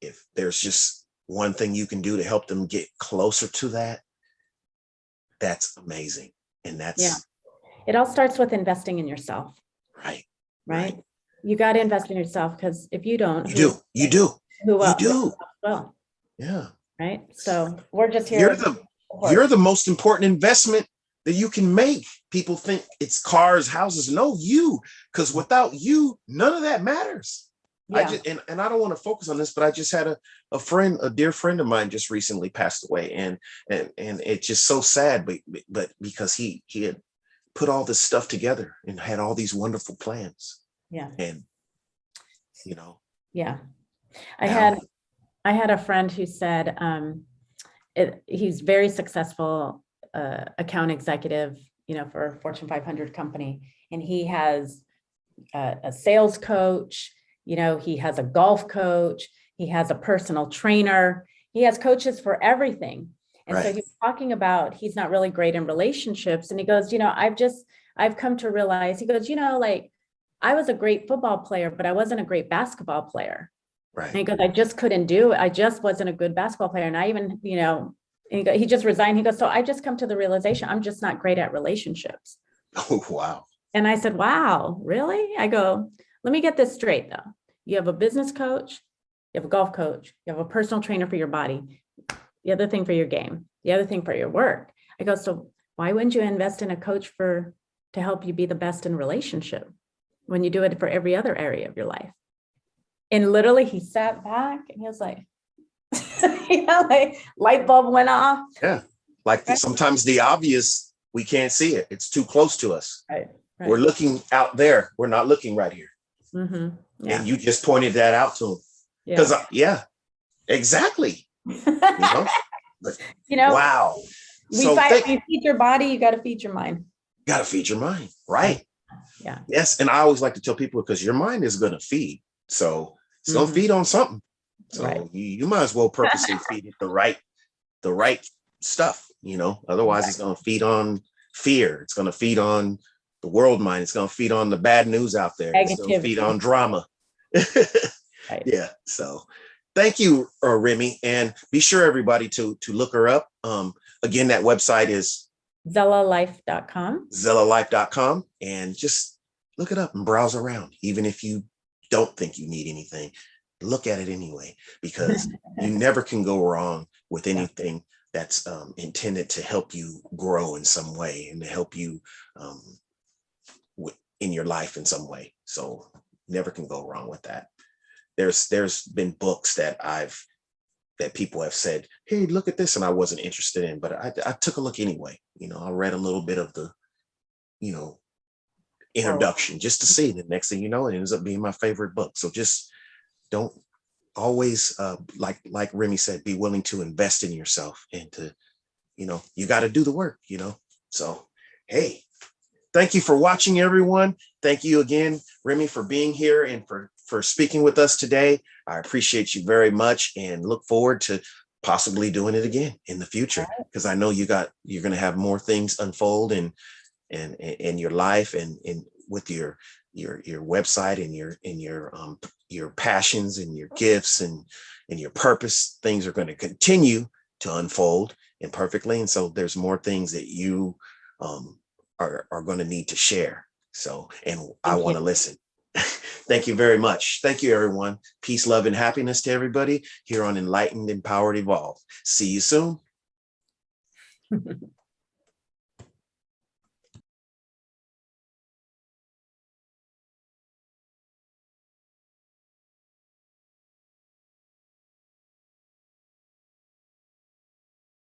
if there's just one thing you can do to help them get closer to that, that's amazing. And that's it all starts with investing in yourself. Right. You got to invest in yourself, because if you don't, you do. Well, yeah. Right. So we're just here. You're the most important investment that you can make. People think it's cars, houses. No, you, because without you, none of that matters. Yeah. And I don't want to focus on this, but I just had a dear friend of mine just recently passed away, and it's just so sad, but because he had put all this stuff together and had all these wonderful plans. Yeah. And yeah. I had a friend who said he's very successful account executive, for a Fortune 500 company. And he has a sales coach, he has a golf coach, he has a personal trainer, he has coaches for everything. And so he was talking about, he's not really great in relationships. And he goes, I've come to realize, he goes, I was a great football player, but I wasn't a great basketball player. Right. And he goes, I just couldn't do it. I just wasn't a good basketball player. And I even, he just resigned. He goes, so I just come to the realization, I'm just not great at relationships. Oh, wow. And I said, wow, really? I go, let me get this straight though. You have a business coach, you have a golf coach, you have a personal trainer for your body, the other thing for your game, the other thing for your work. I go, so why wouldn't you invest in a coach to help you be the best in relationship when you do it for every other area of your life? And literally he sat back and he was like, like light bulb went off. Yeah. Like sometimes the obvious, we can't see it. It's too close to us. Right. We're looking out there. We're not looking right here. Yeah. And you just pointed that out to him. Because exactly. Wow. You feed your body, you got to feed your mind. Got to feed your mind. Right. Yeah. Yes. And I always like to tell people, because your mind is going to feed. So it's going to feed on something. So you might as well purposely feed it the right stuff, otherwise it's going to feed on fear. It's going to feed on the world mind. It's going to feed on the bad news out there. It's going to feed on drama. Yeah. So thank you, Remy. And be sure everybody to look her up. Again, that website is ZellaLife.com. ZellaLife.com. And just look it up and browse around. Even if you don't think you need anything, look at it anyway, because you never can go wrong with anything that's intended to help you grow in some way and to help you in your life in some way. So never can go wrong with that. There's been books that people have said, hey, look at this, and I wasn't interested in, but I took a look anyway. I read a little bit of the introduction just to see. The next thing you know, it ends up being my favorite book. So just don't always like Remy said, be willing to invest in yourself, and to you got to do the work. So hey, thank you for watching, everyone. Thank you again, Remy, for being here and for for speaking with us today. I appreciate you very much and look forward to possibly doing it again in the future, because I know you're going to have more things unfold in your life and with your website and your passions and your gifts and your purpose. Things are going to continue to unfold imperfectly, and so there's more things that you are going to need to share. So, and I want to listen. Thank you very much. Thank you, everyone. Peace, love, and happiness to everybody here on Enlightened, Empowered, Evolved. See you soon.